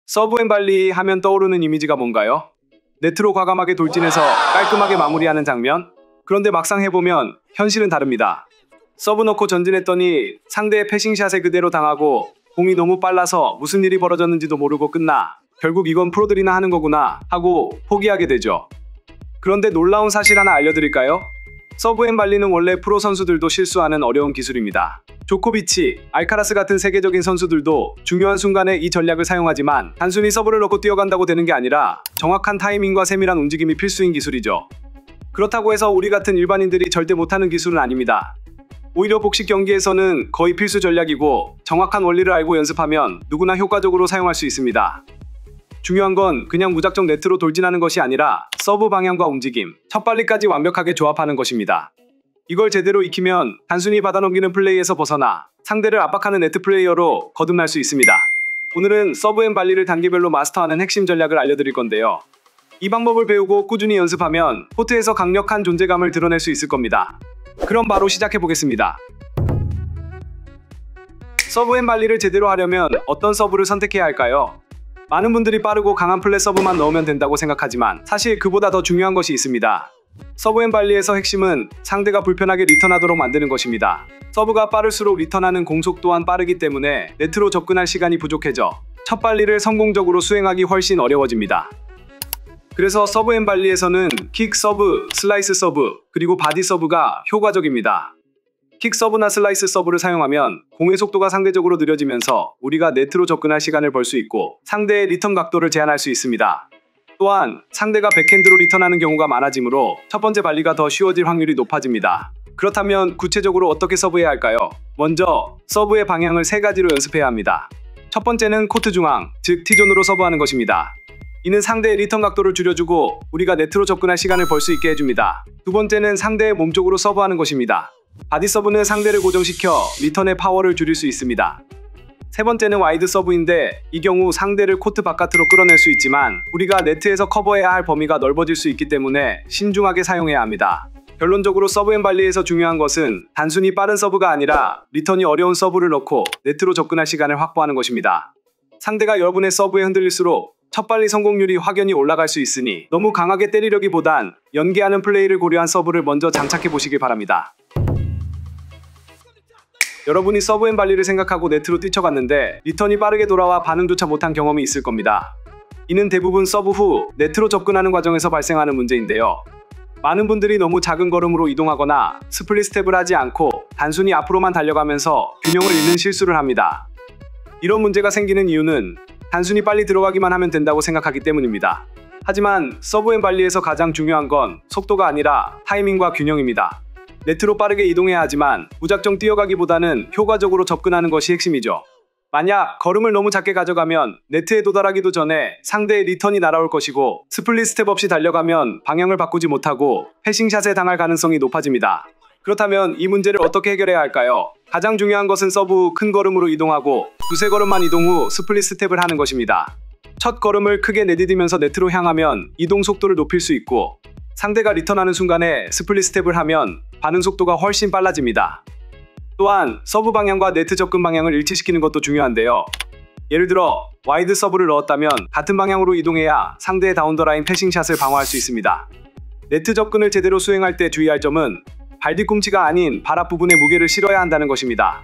서브앤발리 하면 떠오르는 이미지가 뭔가요? 네트로 과감하게 돌진해서 깔끔하게 마무리하는 장면? 그런데 막상 해보면 현실은 다릅니다. 서브 넣고 전진했더니 상대의 패싱샷에 그대로 당하고 공이 너무 빨라서 무슨 일이 벌어졌는지도 모르고 끝나 결국 이건 프로들이나 하는 거구나 하고 포기하게 되죠. 그런데 놀라운 사실 하나 알려드릴까요? 서브앤발리는 원래 프로 선수들도 실수하는 어려운 기술입니다. 조코비치, 알카라스 같은 세계적인 선수들도 중요한 순간에 이 전략을 사용하지만 단순히 서브를 넣고 뛰어간다고 되는 게 아니라 정확한 타이밍과 세밀한 움직임이 필수인 기술이죠. 그렇다고 해서 우리 같은 일반인들이 절대 못하는 기술은 아닙니다. 오히려 복식 경기에서는 거의 필수 전략이고 정확한 원리를 알고 연습하면 누구나 효과적으로 사용할 수 있습니다. 중요한 건 그냥 무작정 네트로 돌진하는 것이 아니라 서브 방향과 움직임, 첫발리까지 완벽하게 조합하는 것입니다. 이걸 제대로 익히면 단순히 받아넘기는 플레이에서 벗어나 상대를 압박하는 네트 플레이어로 거듭날 수 있습니다. 오늘은 서브앤발리를 단계별로 마스터하는 핵심 전략을 알려드릴 건데요. 이 방법을 배우고 꾸준히 연습하면 코트에서 강력한 존재감을 드러낼 수 있을 겁니다. 그럼 바로 시작해보겠습니다. 서브앤발리를 제대로 하려면 어떤 서브를 선택해야 할까요? 많은 분들이 빠르고 강한 플랫 서브만 넣으면 된다고 생각하지만 사실 그보다 더 중요한 것이 있습니다. 서브앤발리에서 핵심은 상대가 불편하게 리턴하도록 만드는 것입니다. 서브가 빠를수록 리턴하는 공속 또한 빠르기 때문에 네트로 접근할 시간이 부족해져 첫 발리를 성공적으로 수행하기 훨씬 어려워집니다. 그래서 서브앤발리에서는 킥 서브, 슬라이스 서브, 그리고 바디 서브가 효과적입니다. 킥 서브나 슬라이스 서브를 사용하면 공의 속도가 상대적으로 느려지면서 우리가 네트로 접근할 시간을 벌 수 있고 상대의 리턴 각도를 제한할 수 있습니다. 또한 상대가 백핸드로 리턴하는 경우가 많아지므로 첫 번째 발리가 더 쉬워질 확률이 높아집니다. 그렇다면 구체적으로 어떻게 서브해야 할까요? 먼저 서브의 방향을 세 가지로 연습해야 합니다. 첫 번째는 코트 중앙, 즉 T존으로 서브하는 것입니다. 이는 상대의 리턴 각도를 줄여주고 우리가 네트로 접근할 시간을 벌 수 있게 해줍니다. 두 번째는 상대의 몸쪽으로 서브하는 것입니다. 바디 서브는 상대를 고정시켜 리턴의 파워를 줄일 수 있습니다. 세 번째는 와이드 서브인데 이 경우 상대를 코트 바깥으로 끌어낼 수 있지만 우리가 네트에서 커버해야 할 범위가 넓어질 수 있기 때문에 신중하게 사용해야 합니다. 결론적으로 서브앤발리에서 중요한 것은 단순히 빠른 서브가 아니라 리턴이 어려운 서브를 넣고 네트로 접근할 시간을 확보하는 것입니다. 상대가 여러분의 서브에 흔들릴수록 첫 발리 성공률이 확연히 올라갈 수 있으니 너무 강하게 때리려기보단 연계하는 플레이를 고려한 서브를 먼저 장착해 보시길 바랍니다. 여러분이 서브앤발리를 생각하고 네트로 뛰쳐갔는데 리턴이 빠르게 돌아와 반응조차 못한 경험이 있을 겁니다. 이는 대부분 서브 후 네트로 접근하는 과정에서 발생하는 문제인데요. 많은 분들이 너무 작은 걸음으로 이동하거나 스플릿 스텝을 하지 않고 단순히 앞으로만 달려가면서 균형을 잃는 실수를 합니다. 이런 문제가 생기는 이유는 단순히 빨리 들어가기만 하면 된다고 생각하기 때문입니다. 하지만 서브앤발리에서 가장 중요한 건 속도가 아니라 타이밍과 균형입니다. 네트로 빠르게 이동해야 하지만 무작정 뛰어가기보다는 효과적으로 접근하는 것이 핵심이죠. 만약 걸음을 너무 작게 가져가면 네트에 도달하기도 전에 상대의 리턴이 날아올 것이고 스플릿 스텝 없이 달려가면 방향을 바꾸지 못하고 패싱샷에 당할 가능성이 높아집니다. 그렇다면 이 문제를 어떻게 해결해야 할까요? 가장 중요한 것은 서브 후 큰 걸음으로 이동하고 두세 걸음만 이동 후 스플릿 스텝을 하는 것입니다. 첫 걸음을 크게 내디디면서 네트로 향하면 이동 속도를 높일 수 있고 상대가 리턴하는 순간에 스플릿 스텝을 하면 반응 속도가 훨씬 빨라집니다. 또한 서브 방향과 네트 접근 방향을 일치시키는 것도 중요한데요. 예를 들어 와이드 서브를 넣었다면 같은 방향으로 이동해야 상대의 다운더라인 패싱샷을 방어할 수 있습니다. 네트 접근을 제대로 수행할 때 주의할 점은 발 뒤꿈치가 아닌 발 앞부분에 무게를 실어야 한다는 것입니다.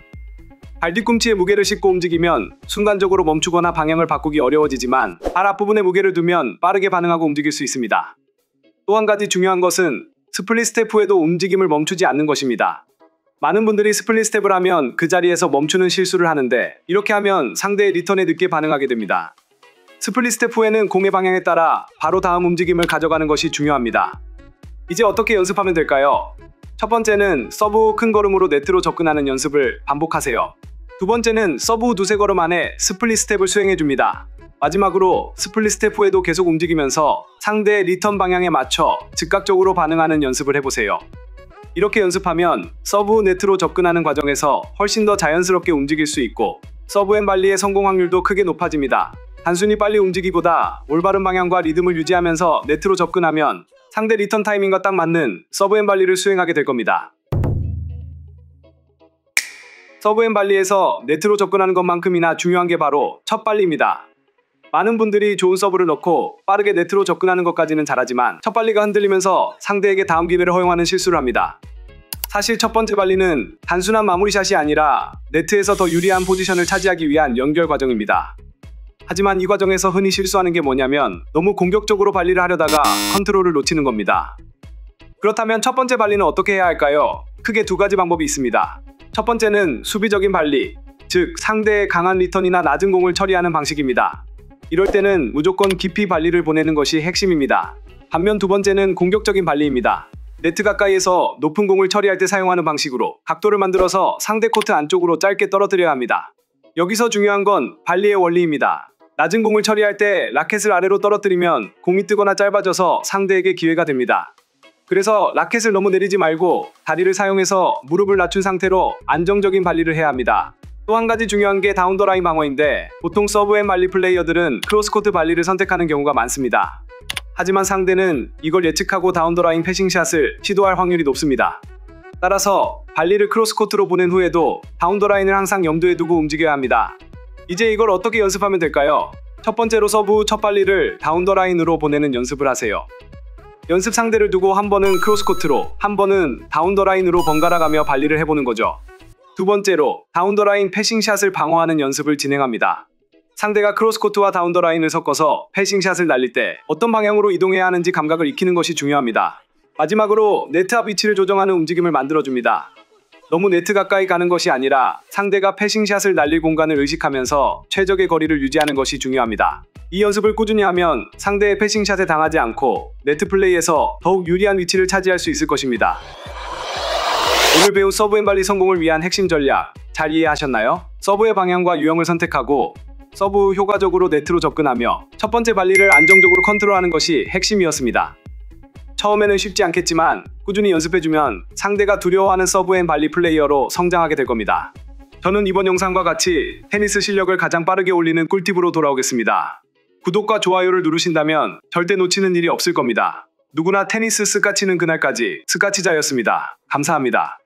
발 뒤꿈치에 무게를 싣고 움직이면 순간적으로 멈추거나 방향을 바꾸기 어려워지지만 발 앞부분에 무게를 두면 빠르게 반응하고 움직일 수 있습니다. 또 한 가지 중요한 것은 스플릿 스텝 후에도 움직임을 멈추지 않는 것입니다. 많은 분들이 스플릿 스텝을 하면 그 자리에서 멈추는 실수를 하는데 이렇게 하면 상대의 리턴에 늦게 반응하게 됩니다. 스플릿 스텝 후에는 공의 방향에 따라 바로 다음 움직임을 가져가는 것이 중요합니다. 이제 어떻게 연습하면 될까요? 첫 번째는 서브 후 큰 걸음으로 네트로 접근하는 연습을 반복하세요. 두 번째는 서브 후 두세 걸음 안에 스플릿 스텝을 수행해줍니다. 마지막으로 스플릿 스텝 후에도 계속 움직이면서 상대의 리턴 방향에 맞춰 즉각적으로 반응하는 연습을 해보세요. 이렇게 연습하면 서브 후 네트로 접근하는 과정에서 훨씬 더 자연스럽게 움직일 수 있고 서브앤발리의 성공 확률도 크게 높아집니다. 단순히 빨리 움직이기보다 올바른 방향과 리듬을 유지하면서 네트로 접근하면 상대 리턴 타이밍과 딱 맞는 서브앤발리를 수행하게 될 겁니다. 서브앤발리에서 네트로 접근하는 것만큼이나 중요한 게 바로 첫 발리입니다. 많은 분들이 좋은 서브를 넣고 빠르게 네트로 접근하는 것까지는 잘하지만 첫 발리가 흔들리면서 상대에게 다음 기회를 허용하는 실수를 합니다. 사실 첫 번째 발리는 단순한 마무리샷이 아니라 네트에서 더 유리한 포지션을 차지하기 위한 연결 과정입니다. 하지만 이 과정에서 흔히 실수하는 게 뭐냐면 너무 공격적으로 발리를 하려다가 컨트롤을 놓치는 겁니다. 그렇다면 첫 번째 발리는 어떻게 해야 할까요? 크게 두 가지 방법이 있습니다. 첫 번째는 수비적인 발리, 즉 상대의 강한 리턴이나 낮은 공을 처리하는 방식입니다. 이럴 때는 무조건 깊이 발리를 보내는 것이 핵심입니다. 반면 두 번째는 공격적인 발리입니다. 네트 가까이에서 높은 공을 처리할 때 사용하는 방식으로 각도를 만들어서 상대 코트 안쪽으로 짧게 떨어뜨려야 합니다. 여기서 중요한 건 발리의 원리입니다. 낮은 공을 처리할 때 라켓을 아래로 떨어뜨리면 공이 뜨거나 짧아져서 상대에게 기회가 됩니다. 그래서 라켓을 너무 내리지 말고 다리를 사용해서 무릎을 낮춘 상태로 안정적인 발리를 해야 합니다. 또 한 가지 중요한 게 다운 더 라인 방어인데 보통 서브 앤 발리 플레이어들은 크로스코트 발리를 선택하는 경우가 많습니다. 하지만 상대는 이걸 예측하고 다운 더 라인 패싱샷을 시도할 확률이 높습니다. 따라서 발리를 크로스코트로 보낸 후에도 다운 더 라인을 항상 염두에 두고 움직여야 합니다. 이제 이걸 어떻게 연습하면 될까요? 첫 번째로 서브 후 첫 발리를 다운 더 라인으로 보내는 연습을 하세요. 연습 상대를 두고 한 번은 크로스코트로, 한 번은 다운 더 라인으로 번갈아 가며 발리를 해보는 거죠. 두 번째로 다운 더 라인 패싱샷을 방어하는 연습을 진행합니다. 상대가 크로스코트와 다운 더 라인을 섞어서 패싱샷을 날릴 때 어떤 방향으로 이동해야 하는지 감각을 익히는 것이 중요합니다. 마지막으로 네트 앞 위치를 조정하는 움직임을 만들어줍니다. 너무 네트 가까이 가는 것이 아니라 상대가 패싱샷을 날릴 공간을 의식하면서 최적의 거리를 유지하는 것이 중요합니다. 이 연습을 꾸준히 하면 상대의 패싱샷에 당하지 않고 네트 플레이에서 더욱 유리한 위치를 차지할 수 있을 것입니다. 오늘 배운 서브 앤 발리 성공을 위한 핵심 전략 잘 이해하셨나요? 서브의 방향과 유형을 선택하고 서브 후 효과적으로 네트로 접근하며 첫 번째 발리를 안정적으로 컨트롤하는 것이 핵심이었습니다. 처음에는 쉽지 않겠지만 꾸준히 연습해주면 상대가 두려워하는 서브 앤 발리 플레이어로 성장하게 될 겁니다. 저는 이번 영상과 같이 테니스 실력을 가장 빠르게 올리는 꿀팁으로 돌아오겠습니다. 구독과 좋아요를 누르신다면 절대 놓치는 일이 없을 겁니다. 누구나 테니스 스카치는 그날까지 스카치자였습니다. 감사합니다.